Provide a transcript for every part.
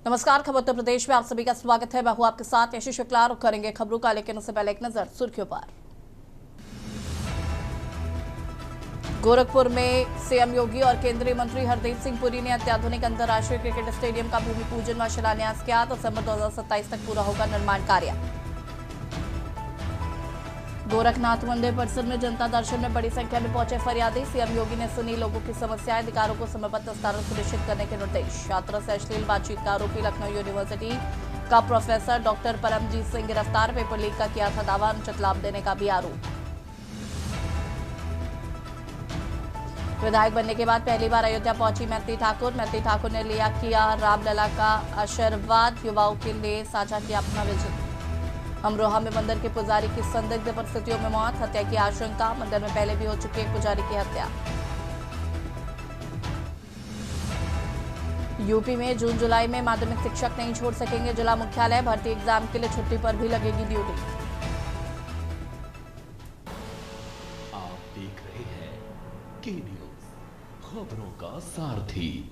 नमस्कार, खबर उत्तर प्रदेश में आप सभी का स्वागत है। मैं हूं आपके साथ यशस्वी शुक्ला और करेंगे खबरों का, लेकिन उससे पहले एक नजर सुर्खियों पर। गोरखपुर में सीएम योगी और केंद्रीय मंत्री हरदीप सिंह पुरी ने अत्याधुनिक अंतर्राष्ट्रीय क्रिकेट स्टेडियम का भूमि पूजन व शिलान्यास किया। दिसंबर 2027 तक पूरा होगा निर्माण कार्य। गोरखनाथ मंदिर परिसर में जनता दर्शन में बड़ी संख्या में पहुंचे फरियादी। सीएम योगी ने सुनी लोगों की समस्याएं, अधिकारों को समयबद्ध निस्तारण सुनिश्चित करने के निर्देश। छात्रों से अश्लील बातचीत का आरोपी लखनऊ यूनिवर्सिटी का प्रोफेसर डॉक्टर परमजीत सिंह गिरफ्तार। पेपर लीक का किया था दावा, अनुचित लाभ देने का भी आरोप। विधायक बनने के बाद पहली बार अयोध्या पहुंची मैथिली ठाकुर। मैथिली ठाकुर ने किया रामलला का आशीर्वाद। युवाओं के लिए साझा किया अपना विजन। अमरोहा में मंदिर के पुजारी की संदिग्ध परिस्थितियों में मौत, हत्या की आशंका। मंदिर में पहले भी हो चुकी एक पुजारी की हत्या। यूपी में जून जुलाई में माध्यमिक शिक्षक नहीं छोड़ सकेंगे जिला मुख्यालय। भर्ती एग्जाम के लिए छुट्टी पर भी लगेगी ड्यूटी। आप देख रहे हैं के न्यूज, खबरों का सारथी।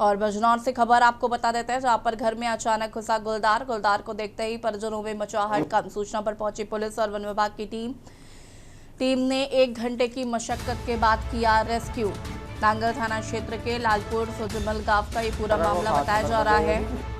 और बजनौर से खबर आपको बता देते हैं, जहां पर घर में अचानक घुसा गुलदार को देखते ही परिजनों में मचा हड़कंप। सूचना पर पहुंची पुलिस और वन विभाग की टीम ने 1 घंटे की मशक्कत के बाद किया रेस्क्यू। नांगल थाना क्षेत्र के लालपुर सुजमल गांव का ये पूरा मामला बताया जा रहा है।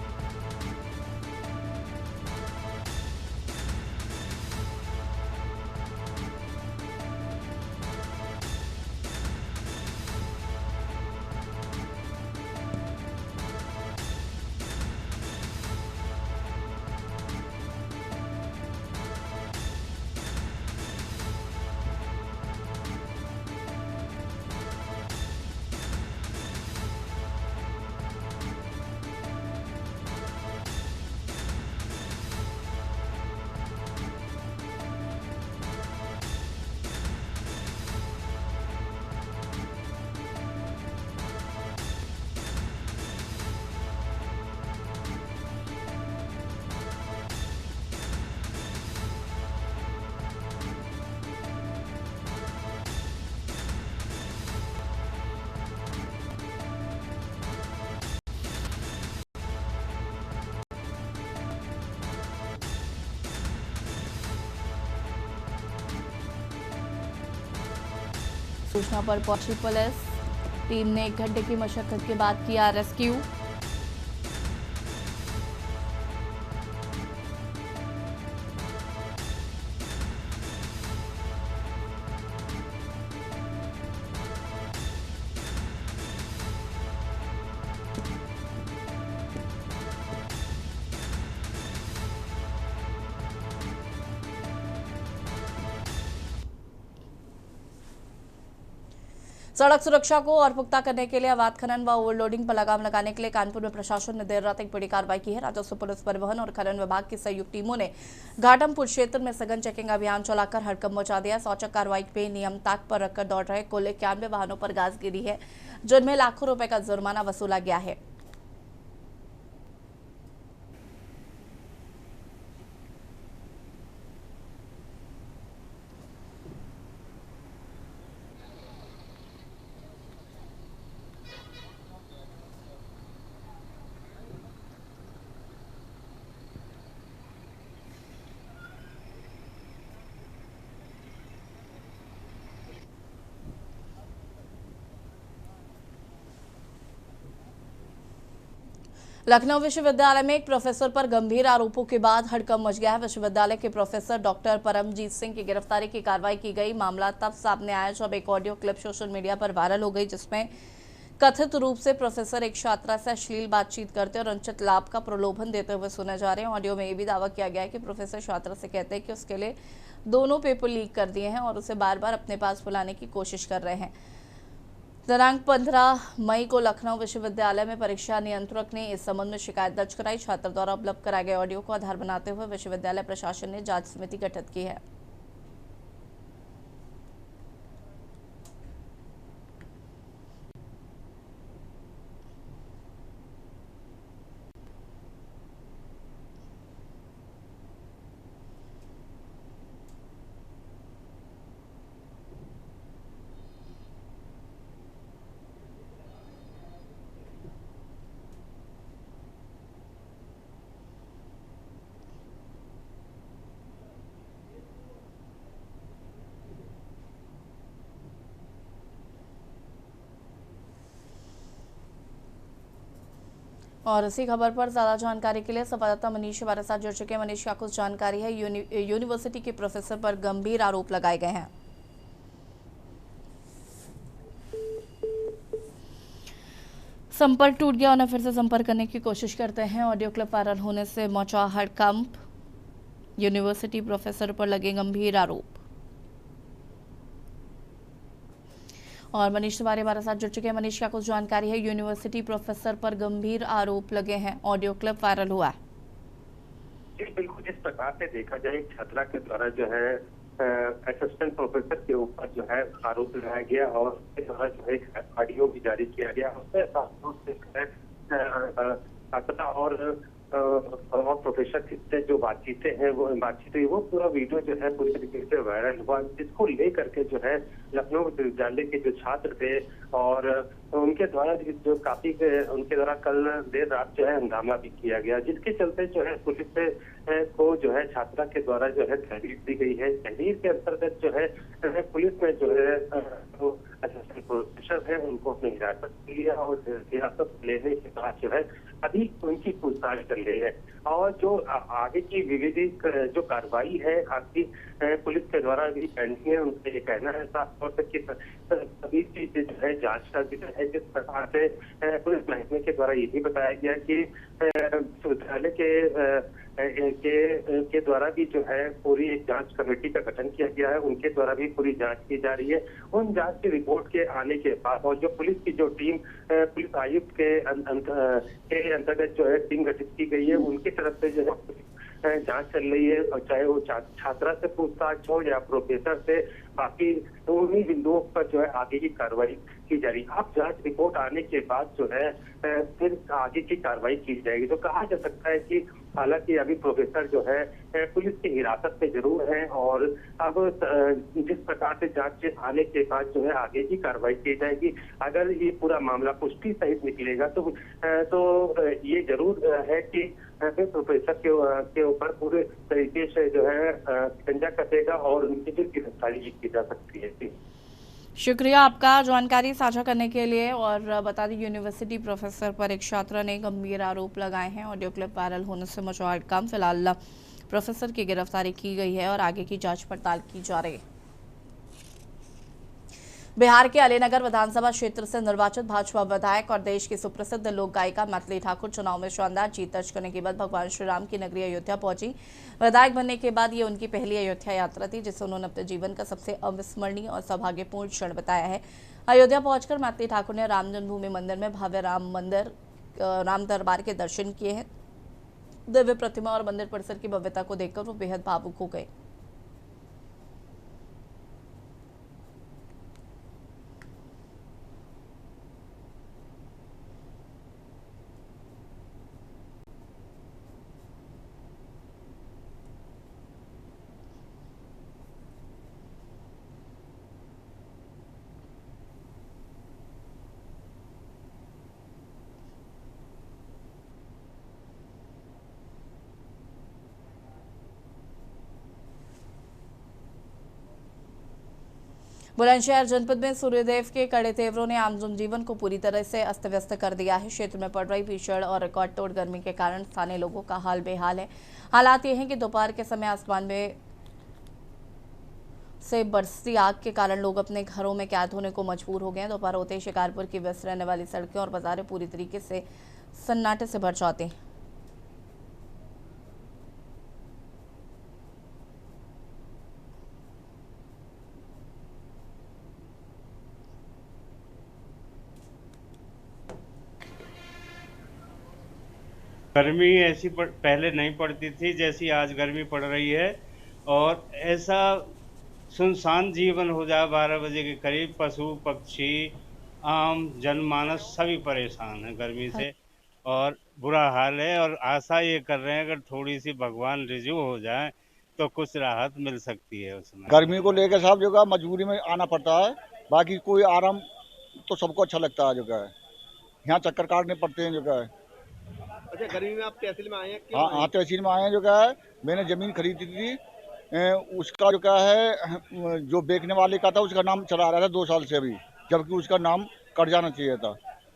सूचना पर पहुंची पुलिस टीम ने 1 घंटे की मशक्कत के बाद किया रेस्क्यू। सड़क सुरक्षा को और पुख्ता करने के लिए अवैध खनन व ओवरलोडिंग पर लगाम लगाने के लिए कानपुर में प्रशासन ने देर रात एक बड़ी कार्रवाई की है। राजस्व, पुलिस, परिवहन और खनन विभाग की संयुक्त टीमों ने घाटमपुर क्षेत्र में सघन चेकिंग अभियान चलाकर हड़कंप मचा दिया। सौचक कार्रवाई में नियम ताक पर रखकर दौड़ रहे कुल 91 वाहनों पर गाज गिरी है, जिनमें लाखों रुपए का जुर्माना वसूला गया है। लखनऊ विश्वविद्यालय में एक प्रोफेसर पर गंभीर आरोपों के बाद हड़कंप मच गया है। विश्वविद्यालय के प्रोफेसर डॉक्टर परमजीत सिंह की गिरफ्तारी की कार्रवाई की गई। मामला तब सामने आया जब एक ऑडियो क्लिप सोशल मीडिया पर वायरल हो गई, जिसमें कथित रूप से प्रोफेसर एक छात्रा से अश्लील बातचीत करते और अनुचित लाभ का प्रलोभन देते हुए सुने जा रहे हैं। ऑडियो में यह भी दावा किया गया है कि प्रोफेसर छात्रा से कहते हैं कि उसके लिए दोनों पेपर लीक कर दिए हैं और उसे बार बार अपने पास बुलाने की कोशिश कर रहे हैं। दिनांक 15 मई को लखनऊ विश्वविद्यालय में परीक्षा नियंत्रक ने इस संबंध में शिकायत दर्ज कराई। छात्र द्वारा उपलब्ध कराए गए ऑडियो को आधार बनाते हुए विश्वविद्यालय प्रशासन ने जांच समिति गठित की है। और इसी खबर पर ज्यादा जानकारी के लिए संवाददाता मनीष हमारे साथ जुड़ चुके हैं। मनीष, क्या कुछ जानकारी है? यूनिवर्सिटी के प्रोफेसर पर गंभीर आरोप लगाए गए हैं। संपर्क टूट गया, उन्हें फिर से संपर्क करने की कोशिश करते हैं। ऑडियो क्लिप वायरल होने से मचा हड़कंप, यूनिवर्सिटी प्रोफेसर पर लगे गंभीर आरोप। और मनीष तिवारी हमारे साथ जुड़ चुके हैं। मनीष, क्या कुछ जानकारी है? यूनिवर्सिटी प्रोफेसर पर गंभीर आरोप लगे हैं, ऑडियो क्लिप वायरल हुआ है। जी बिल्कुल, जिस प्रकार से देखा जाए छात्रा के द्वारा जो है असिस्टेंट प्रोफेसर के ऊपर जो है आरोप लगाया गया और उसके द्वारा जो है एक ऑडियो भी जारी किया गया। उसमें साफ तौर से छात्रा और प्रोफेसर से जो बातचीतें हैं बातचीत हुई वो पूरा वीडियो जो है पूरी तरीके से वायरल हुआ, जिसको लेकर के जो है लखनऊ विश्वविद्यालय के जो छात्र थे और उनके द्वारा जो काफी उनके द्वारा कल देर रात जो है हंगामा भी किया गया, जिसके चलते जो है पुलिस को जो है छात्रा के द्वारा जो है तहरीर दी गई है। तहरीर के अंतर्गत जो है पुलिस में जो है असिस्टेंट प्रोफेसर है उनको अपनी हिरासत में लिया और हिरासत लेने के बाद जो है अभी उनकी पूछताछ कर रही है और जो आगे की विविध जो कार्रवाई है आपकी पुलिस के द्वारा भी पेंडिंग है। उनका ये कहना है साफ तौर पर कि सभी चीजें जो है जांच का विषय है। जिस प्रकार से पुलिस महकमे के द्वारा ये भी बताया गया कि विश्वविद्यालय के द्वारा भी जो है पूरी एक जांच कमेटी का गठन किया गया है, उनके द्वारा भी पूरी जांच की जा रही है। उन जांच की रिपोर्ट के आने के बाद और जो पुलिस की जो टीम पुलिस आयुक्त के अंतर्गत जो है टीम गठित की गई है, उनकी तरफ से जो है जांच चल रही है और चाहे वो छात्रा से पूछताछ हो या प्रोफेसर से, बाकी उन्हीं बिंदुओं पर जो है आगे की कार्रवाई की जा रही है। अब जांच रिपोर्ट आने के बाद जो है फिर आगे की कार्रवाई की जाएगी। तो कहा जा सकता है कि हालांकि अभी प्रोफेसर जो है पुलिस की हिरासत में जरूर है और अब जिस प्रकार से जांच आने के बाद जो है आगे की कार्रवाई की जाएगी। अगर ये पूरा मामला पुष्टि सहित निकलेगा तो ये जरूर है कि प्रोफेसर के ऊपर पूरे तरीके से जो है शिकंजा कसेगा और उनकी जो गिरफ्तारी की जा सकती है। शुक्रिया आपका जानकारी साझा करने के लिए। और बता दें, यूनिवर्सिटी प्रोफेसर पर एक छात्रा ने गंभीर आरोप लगाए हैं। ऑडियो क्लिप वायरल होने से मचा हड़कंप। फिलहाल प्रोफेसर की गिरफ्तारी की गई है और आगे की जांच पड़ताल की जा रही है। बिहार के अलीनगर विधानसभा क्षेत्र से निर्वाचित भाजपा विधायक और देश की सुप्रसिद्ध लोक गायिका मैथिली ठाकुर चुनाव में शानदार जीत दर्ज करने के बाद भगवान श्री राम की नगरी अयोध्या पहुंची। विधायक बनने के बाद ये उनकी पहली अयोध्या यात्रा थी, जिसे उन्होंने अपने जीवन का सबसे अविस्मरणीय और सौभाग्यपूर्ण क्षण बताया है। अयोध्या पहुंचकर मैथिली ठाकुर ने राम जन्मभूमि मंदिर में भव्य राम दरबार के दर्शन किए हैं। दिव्य प्रतिमा और मंदिर परिसर की भव्यता को देखकर वो बेहद भावुक हो गए। बुलंदशहर जनपद में सूर्यदेव के कड़े तेवरों ने आम जनजीवन को पूरी तरह से अस्त व्यस्त कर दिया है। क्षेत्र में पड़ रही भीषण और रिकॉर्ड तोड़ गर्मी के कारण स्थानीय लोगों का हाल बेहाल है। हालात ये हैं कि दोपहर के समय आसमान में से बरसी आग के कारण लोग अपने घरों में कैद होने को मजबूर हो गए हैं। दोपहर होते ही शिकारपुर की व्यस्त रहने वाली सड़कें और बाजारें पूरी तरीके से सन्नाटे से भर जाती हैं। गर्मी ऐसी पहले नहीं पड़ती थी जैसी आज गर्मी पड़ रही है और ऐसा सुनसान जीवन हो जाए 12 बजे के करीब। पशु पक्षी आम जनमानस सभी परेशान हैं गर्मी से और बुरा हाल है। और आशा ये कर रहे हैं अगर थोड़ी सी भगवान रिजू हो जाए तो कुछ राहत मिल सकती है उसमें। गर्मी को लेकर साहब जो है मजबूरी में आना पड़ता है, बाकी कोई आराम तो सबको अच्छा लगता है। जो है यहाँ चक्कर काटने पड़ते हैं। जो है अच्छा, गर्मी में आप तहसील में आए हैं? हाँ तहसील में आए हैं। जो है मैंने जमीन खरीदी थी, उसका जो क्या है जो बेचने वाले का था उसका नाम चला रहा था 2 साल से अभी, जबकि उसका नाम कट जाना चाहिए था।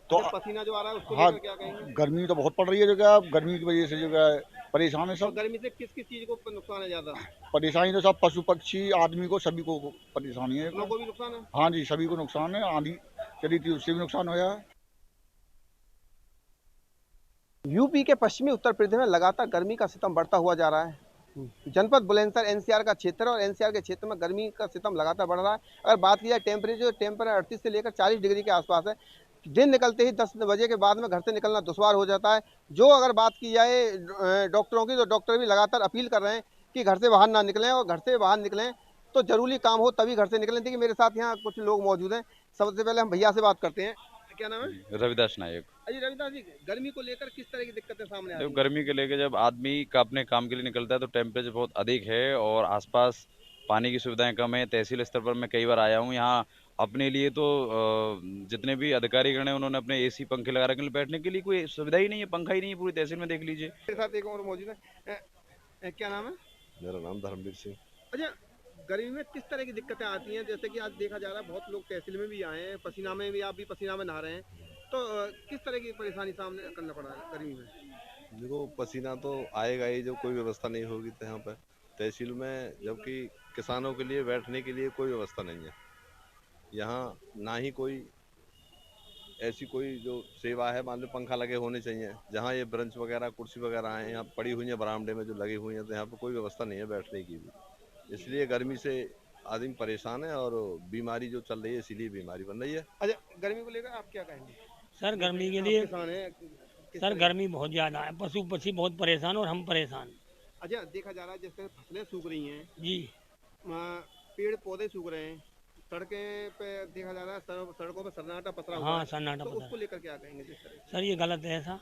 तो अच्छा, पसीना जो आ रहा है उसको हाँ, लेकर क्या कहेंगे? गर्मी तो बहुत पड़ रही है जो क्या, गर्मी की वजह से जो क्या है, परेशान है और सब। गर्मी से किस किस चीज को नुकसान है ज्यादा? परेशानी तो सब पशु पक्षी आदमी को सभी को परेशानी है। फसलों को भी नुकसान है? हाँ जी, सभी को नुकसान है। आंधी चली थी उससे भी नुकसान होया है। यूपी के पश्चिमी उत्तर प्रदेश में लगातार गर्मी का सितम बढ़ता हुआ जा रहा है। जनपद बुलंदशहर एनसीआर का क्षेत्र है और एनसीआर के क्षेत्र में गर्मी का सितम लगातार बढ़ रहा है। अगर बात की जाए टेम्परेचर 38 से लेकर 40 डिग्री के आसपास है। दिन निकलते ही 10 बजे के बाद में घर से निकलना दुश्वार हो जाता है। जो अगर बात की जाए डॉक्टरों की, तो डॉक्टर भी लगातार अपील कर रहे हैं कि घर से बाहर ना निकलें, और घर से बाहर निकलें तो जरूरी काम हो तभी घर से निकलें। देखिए मेरे साथ यहाँ कुछ लोग मौजूद हैं। सबसे पहले हम भैया से बात करते हैं। क्या नाम है? रविदास नायक। अजी रविदास जी, गर्मी को लेकर किस तरह की दिक्कतें सामने आ रही देखो, हैं? गर्मी के लेके जब आदमी का अपने काम के लिए निकलता है तो टेम्परेचर बहुत अधिक है और आसपास पानी की सुविधाएं कम है। तहसील स्तर पर मैं कई बार आया हूँ यहाँ अपने लिए, तो जितने भी अधिकारीगण हैं उन्होंने अपने एसी पंखे लगा रखे हैं, बैठने के लिए कोई सुविधा ही नहीं है, पंखा ही नहीं है पूरी तहसील में, देख लीजिए। मेरे साथ एक और मौजूद है। क्या नाम है? मेरा नाम धर्मवीर सिंह। अच्छा, गर्मी में किस तरह की दिक्कतें आती हैं? जैसे कि आज देखा जा रहा है बहुत लोग तहसील में भी आए हैं, पसीना में भी, आप भी पसीना में नहा रहे हैं, तो किस तरह की परेशानी सामने करना पड़ा है गर्मी में? देखो, पसीना तो आएगा ही जब कोई व्यवस्था नहीं होगी तो यहाँ पर तहसील में, जबकि किसानों के लिए बैठने के लिए कोई व्यवस्था नहीं है यहाँ, ना ही कोई ऐसी कोई जो सेवा है। मान लो पंखा लगे होने चाहिए, जहाँ ये ब्रंच वगैरह कुर्सी वगैरह हैं यहाँ पड़ी हुई हैं बरामदे में जो लगी हुई हैं, तो यहाँ पर कोई व्यवस्था नहीं है बैठने की भी। इसलिए गर्मी से आदमी परेशान है और बीमारी जो चल रही है इसीलिए बीमारी बन रही है। अच्छा, गर्मी को लेकर आप क्या कहेंगे? सर गर्मी के आप लिए किसान हैं, सर गर्मी बहुत ज़्यादा है, पशु पक्षी बहुत परेशान और हम परेशान। अच्छा, देखा जा रहा है जैसे फसलें सूख रही हैं, जी पेड़ पौधे सूख रहे हैं, सड़कें पे देखा जा रहा है सड़कों पे सन्नाटा पसरा हुआ हाँ है, सन्नाटा तो पता उसको लेकर क्या कहेंगे जिस तरह? सर ये गलत है ऐसा।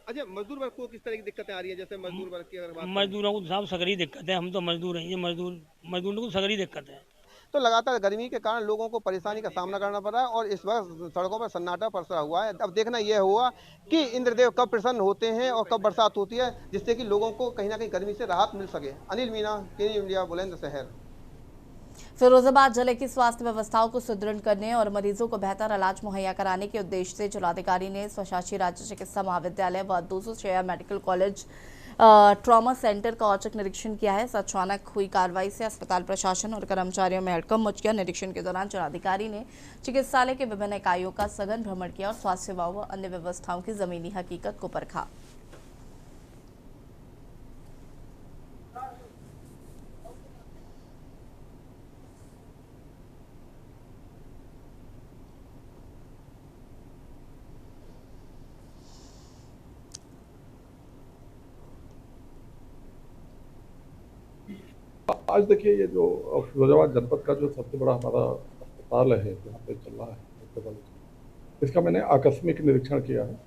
अच्छा, मजदूर वर्ग को किस तरह की दिक्कतें आ रही है? जैसे मजदूर वर्ग की अगर बात करें, मजदूरों को साहब सगरी दिक्कत है, हम तो मजदूर हैं, ये मजदूरों को सगरी दिक्कत है। तो लगातार गर्मी के कारण लोगों को परेशानी का सामना करना पड़ रहा है और इस वक्त सड़कों पर सन्नाटा पसरा हुआ है। अब देखना यह हुआ कि इंद्रदेव कब प्रसन्न होते हैं और कब बरसात होती है, जिससे कि लोगों को कहीं ना कहीं गर्मी से राहत मिल सके। अनिल मीना, के इंडिया, बुलंदशहर। फिरोजाबाद जिले की स्वास्थ्य व्यवस्थाओं को सुदृढ़ करने और मरीजों को बेहतर इलाज मुहैया कराने के उद्देश्य से जिलाधिकारी ने स्वशासी राज्य चिकित्सा महाविद्यालय व 206 मेडिकल कॉलेज ट्रॉमा सेंटर का औचक निरीक्षण किया है। अचानक हुई कार्रवाई से अस्पताल प्रशासन और कर्मचारियों में हड़कंप मच गया। निरीक्षण के दौरान जिलाधिकारी ने चिकित्सालय के विभिन्न इकाइयों का सघन भ्रमण किया और स्वास्थ्य सेवाओं व अन्य व्यवस्थाओं की जमीनी हकीकत को परखा। आज देखिए, ये जो फिरोजाबाद जनपद का जो सबसे बड़ा हमारा अस्पताल है जहाँ पे चल रहा है मेडिकल कॉलेज, इसका मैंने आकस्मिक निरीक्षण किया है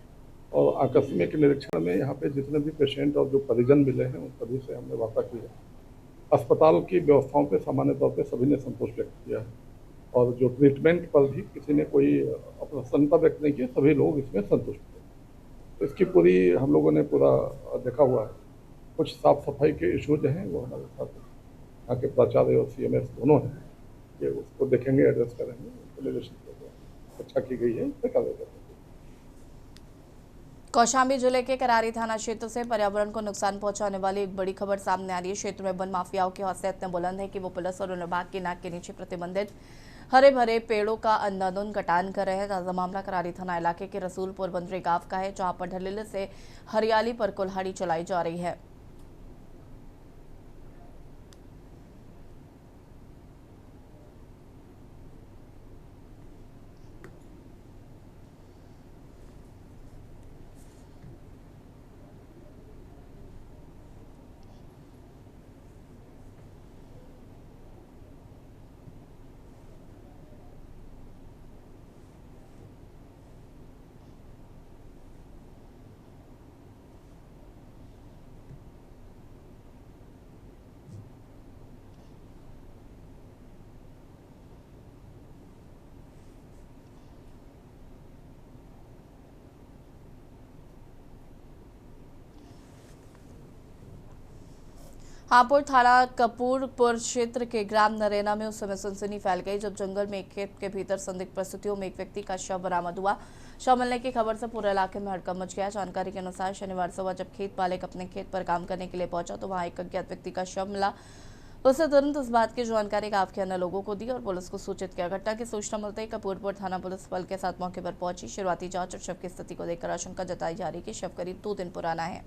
और आकस्मिक निरीक्षण में यहाँ पे जितने भी पेशेंट और जो परिजन मिले हैं उन सभी से हमने वार्ता की है। अस्पताल की व्यवस्थाओं पे सामान्य तौर पे सभी ने संतोष व्यक्त किया है और जो ट्रीटमेंट पर भी किसी ने कोई अप्रसन्नता व्यक्त नहीं की, सभी लोग इसमें संतुष्ट थे। तो इसकी पूरी हम लोगों ने पूरा देखा हुआ है। कुछ साफ सफाई के इशूज हैं वो हमारे साथ यहाँ के प्राचार्य और CMS दोनों हैं, ये उसको देखेंगे, एड्रेस करेंगे, निर्देशन अच्छा की गई है, देखा जाएगा। कौशाम्बी जिले के करारी थाना क्षेत्र से पर्यावरण को नुकसान पहुंचाने वाली एक बड़ी खबर सामने आ रही है। क्षेत्र में वन माफियाओं के हौसले इतने बुलंद है कि वो पुलिस और वन विभाग की नाक के नीचे प्रतिबंधित हरे भरे पेड़ों का अंधाधुंध कटान कर रहे हैं। ताजा मामला करारी थाना इलाके के रसूलपुर बंदरी गांव का है, जहां पर ढलेले से हरियाली पर कुल्हाड़ी चलाई जा रही है। हापुड़ थाना कपूरपुर क्षेत्र के ग्राम नरेना में उस समय सनसनी फैल गई जब जंगल में एक खेत के भीतर संदिग्ध परिस्थितियों में एक व्यक्ति का शव बरामद हुआ। शव मिलने की खबर से पूरे इलाके में हड़कंप मच गया। जानकारी के अनुसार शनिवार सुबह जब खेत मालिक अपने खेत पर काम करने के लिए पहुंचा तो वहां एक अज्ञात व्यक्ति का शव मिला। उसने तुरंत इस बात की जानकारी काफी अन्य लोगों को दी और पुलिस को सूचित किया। घटना की सूचना मिलते ही कपूरपुर थाना पुलिस बल के साथ मौके पर पहुंची। शुरुआती जांच और शव की स्थिति को देखकर आशंका जताई जा रही कि शव करीब 2 दिन पुराना है।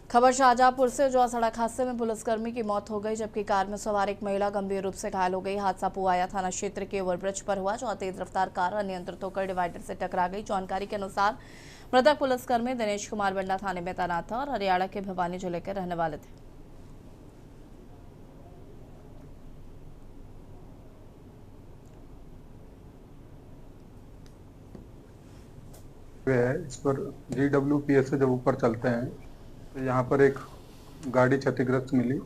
खबर शाहजहांपुर से, जहां सड़क हादसे में पुलिसकर्मी की मौत हो गई जबकि कार में सवार एक महिला गंभीर रूप से घायल हो गई। हादसा पुआया थाना क्षेत्र के ओवरब्रिज पर हुआ, जहां तेज रफ्तार कार अनियंत्रित होकर डिवाइडर से टकरा गई। जानकारी के अनुसार मृतक पुलिसकर्मी दिनेश कुमार बंडा थाने में तैनात था और हरियाणा के भिवानी जिले के रहने वाले थे। इस पर GWPS से जब ऊपर चलते हैं तो यहाँ पर एक गाड़ी क्षतिग्रस्त मिली।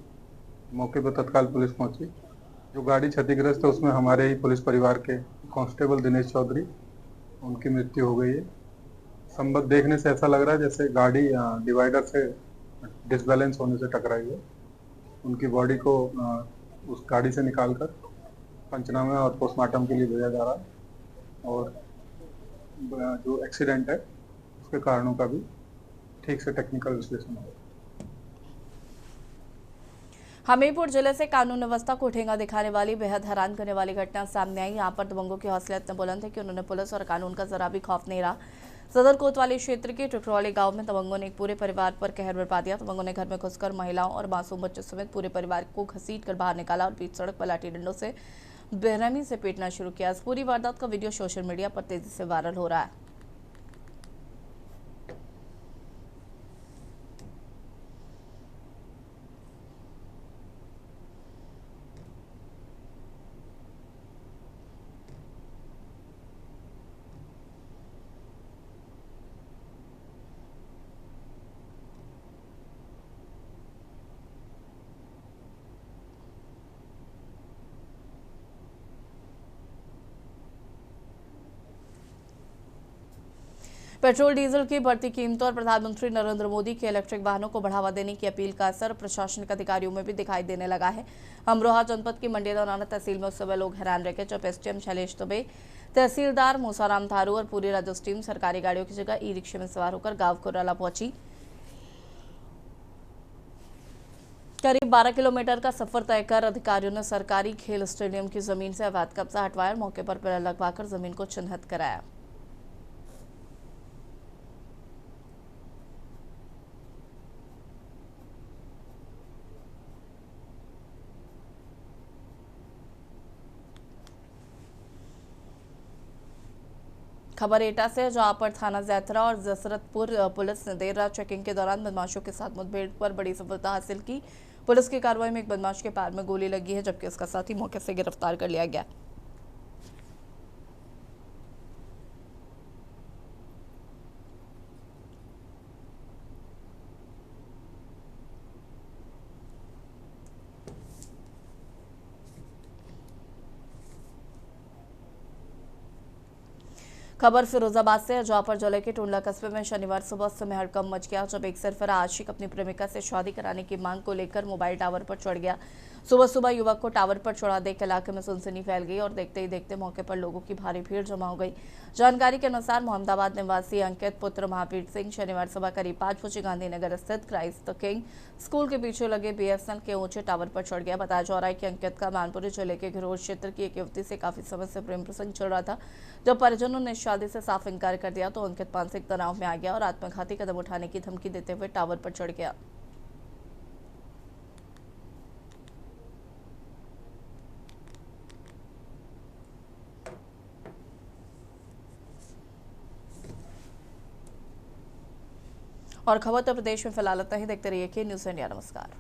मौके पर तत्काल पुलिस पहुंची। जो गाड़ी क्षतिग्रस्त है उसमें हमारे ही पुलिस परिवार के कांस्टेबल दिनेश चौधरी, उनकी मृत्यु हो गई है। संबंध देखने से ऐसा लग रहा है जैसे गाड़ी डिवाइडर से डिसबैलेंस होने से टकराई है। उनकी बॉडी को उस गाड़ी से निकालकर पंचनामे और पोस्टमार्टम के लिए भेजा जा रहा है और जो एक्सीडेंट है उसके कारणों का भी ठीक से टेक्निकल विश्लेषण होगा। हमीरपुर जिले से कानून व्यवस्था को ठेंगा दिखाने वाली बेहद हैरान करने वाली घटना सामने आई। यहाँ पर दबंगों के हौसले इतने बुलंद है कि उन्होंने पुलिस और कानून का जरा भी खौफ नहीं रहा। सदर कोतवाली क्षेत्र के टुकरौली गांव में दबंगों ने एक पूरे परिवार पर कहर बरपा दिया। दबंगों ने घर में घुसकर महिलाओं और मासूम बच्चों समेत पूरे परिवार को घसीटकर बाहर निकाला और बीच सड़क पर लाठी डंडों से बेरहमी से पीटना शुरू किया। इस पूरी वारदात का वीडियो सोशल मीडिया पर तेजी से वायरल हो रहा है। पेट्रोल डीजल की बढ़ती कीमतों और प्रधानमंत्री नरेंद्र मोदी के इलेक्ट्रिक वाहनों को बढ़ावा देने की अपील का असर प्रशासनिक अधिकारियों में भी दिखाई देने लगा है। अमरोहा जनपद की मंडी दौराना तहसील में उस समय लोग हैरान रहे जब एसडीएम शैलेश दुबे, तहसीलदार मूसाराम थारू और पूरी राजस्व टीम सरकारी गाड़ियों की जगह ई रिक्शे में सवार होकर गांव कुराला पहुंची। करीब 12 किलोमीटर का सफर तय कर अधिकारियों ने सरकारी खेल स्टेडियम की जमीन से अवैध कब्जा हटवाया और मौके पर पिलर लगवाकर जमीन को चिन्हित कराया। खबर एटा से, जहां पर थाना जैतरा और जसरतपुर पुलिस ने देर रात चेकिंग के दौरान बदमाशों के साथ मुठभेड़ पर बड़ी सफलता हासिल की। पुलिस की कार्रवाई में एक बदमाश के पैर में गोली लगी है जबकि उसका साथी मौके से गिरफ्तार कर लिया गया। खबर फिरोजाबाद से, जहां पर जिले के टोंडला कस्बे में शनिवार सुबह समय हड़कंप मच गया जब एक सरफरा आशिक अपनी प्रेमिका से शादी कराने की मांग को लेकर मोबाइल टावर पर चढ़ गया। सुबह सुबह युवक को टावर पर चढ़ा देख इलाके में सनसनी फैल गई और देखते ही देखते मौके पर लोगों की भारी भीड़ जमा हो गई। जानकारी के अनुसार मोहम्मदाबाद निवासी अंकित पुत्र महावीर सिंह शनिवार सुबह करीब 5 बजे गांधीनगर स्थित क्राइस्ट द किंग स्कूल के पीछे लगे BSNL के ऊंचे टावर पर चढ़ गया। बताया जा रहा है कि अंकित का मानपुरी जिले के घिरोर क्षेत्र की एक युवती से काफी समय से प्रेम प्रसंग चल रहा था। जब परिजनों ने शादी से साफ इनकार कर दिया तो अंकित मानसिक तनाव में आ गया और आत्मघाती कदम उठाने की धमकी देते हुए टावर पर चढ़ गया। और खबर उत्तर प्रदेश में फिलहाल इतना ही। देखते रहिए के न्यूज़ इंडिया। नमस्कार।